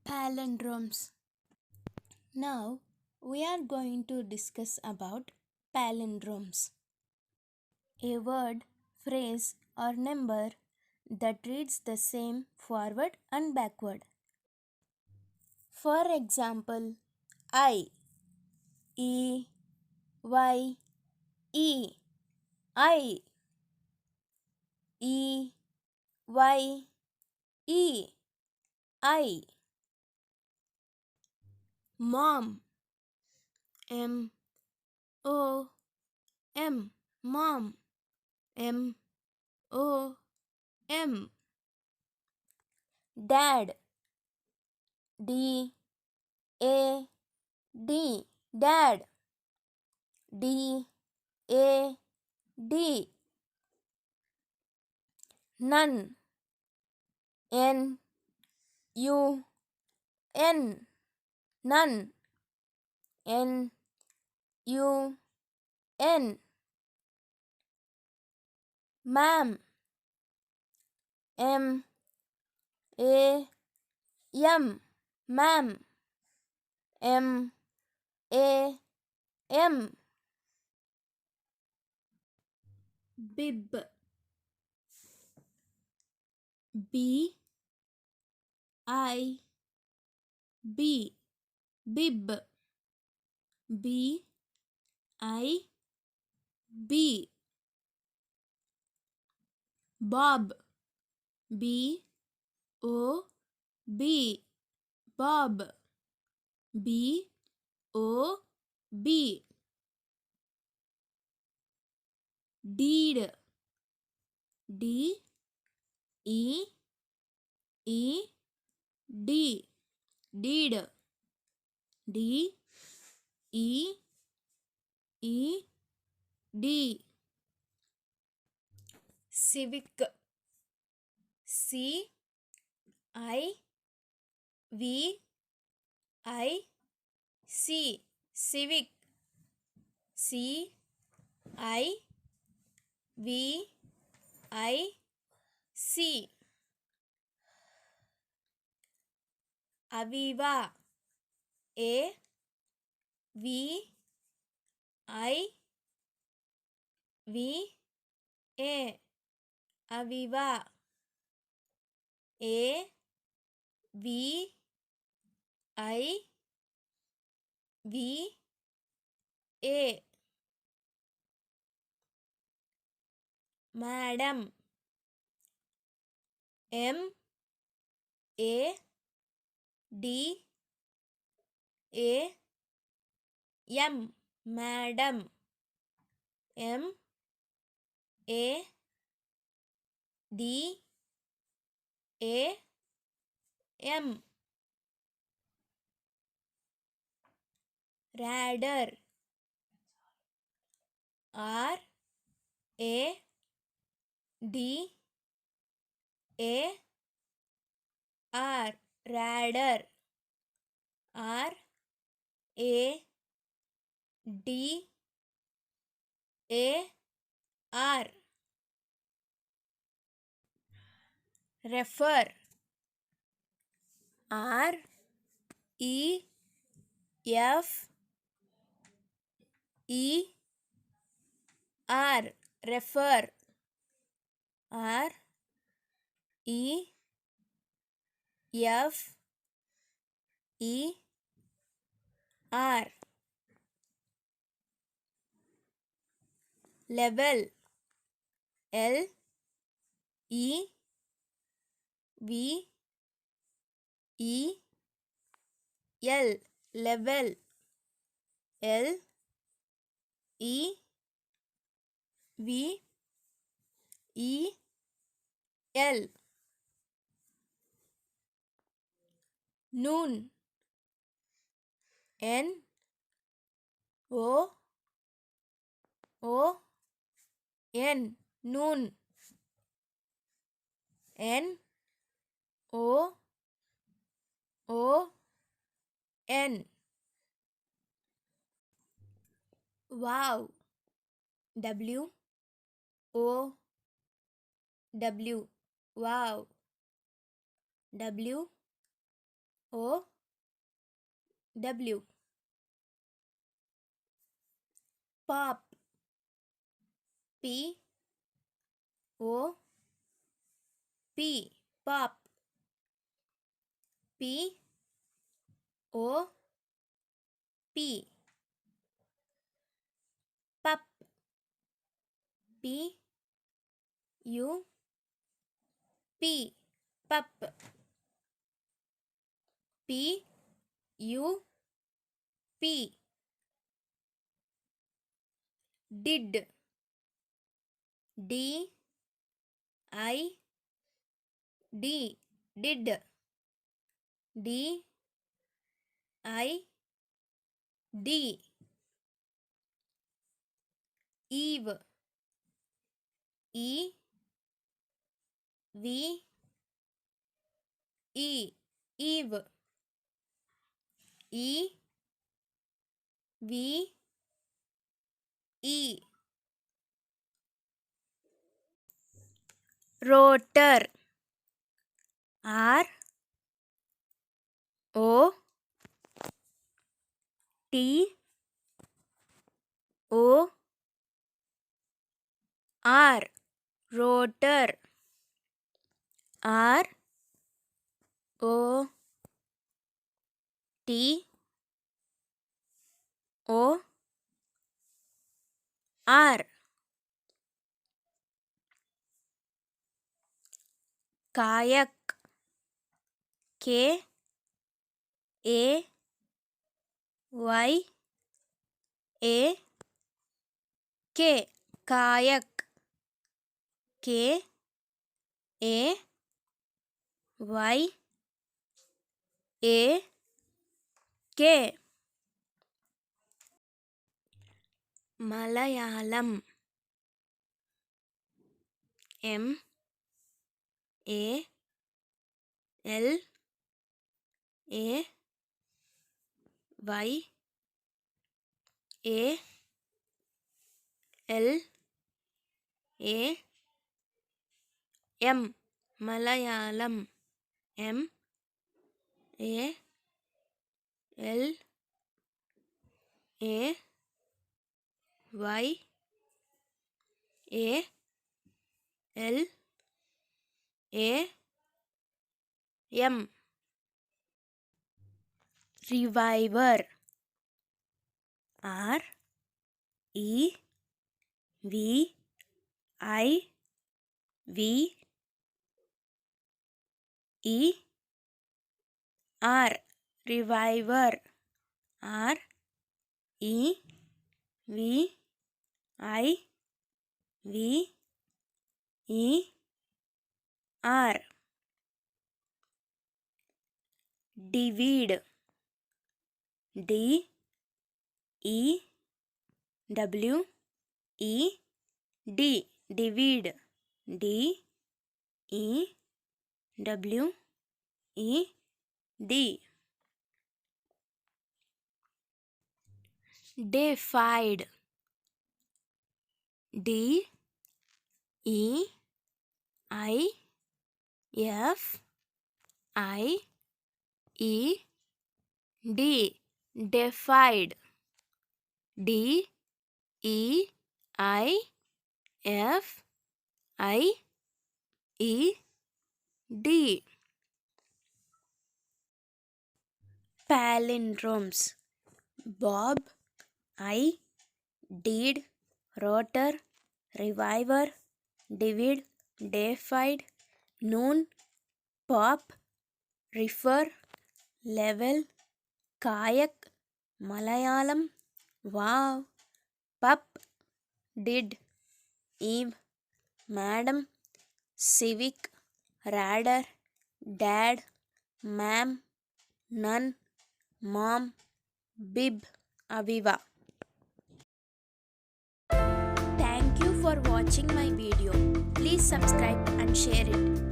Palindromes. Now we are going to discuss about palindromes. A word, phrase or number that reads the same forward and backward. For example, I, E, Y, E, I, E, Y, E, I. Mom, M, O, M, mom, M, O, M. Dad, D, A, D, dad, D, A, D. None, N, U, N, none, N, U, N. Ma'am, M, A, M, ma'am, M, A, M. Bib, B, I, B, bib, B, I, B. Bob, B, O, B, Bob, B, O, B. Deed, D, E, E, D, deed, D, E, E, D. Civic, C, I, V, I, C, civic, C, I, V, I, C. Aviva, A, V, I, V, A, Aviva, A, V, I, V, A. Madam, M, A, D, A, M, madam, M, A, D, A, M. Radar, R, A, D, A, R, radar, R, A, D, A, R. Refer, R, E, F, E, R. Refer, R, E, F, E, R. Level, L, E, V, E, L. Level, L, E, V, E, L. Noon, N, O, O, N. Noon, N, O, O, N. Wow, W, O, W. Wow. W O W. Pop. P O P. Pop. P O P. Pup. P U P. Pup. P U P. Did. D I D. Did. D I D. Eve. E V E. Eve. E V E. Rotor. R O T O R. Rotor. R O T O R. Kayak. K A Y A K. Kayak. K A Y A K. Malayalam. M A L A Y A L A M. Malayalam. M A L A Y A L A M. Reviver. R E V I V E R. Reviver. R E V I V E R. Divide. D E W E D. Divide. D E W E D. Defied. D E I F I E D. Defied. D E I F I E D. Palindromes. Bob. I did. Rotor. Reviver. Divide. Defied. Noon. Pop. Refer. Level. Kayak. Malayalam. Wow. Pup. Did. Eve. Madam. Civic. Radar. Dad. Ma'am. None. Mom. Bib. Aviva. Thank you for watching my video. Please subscribe and share it.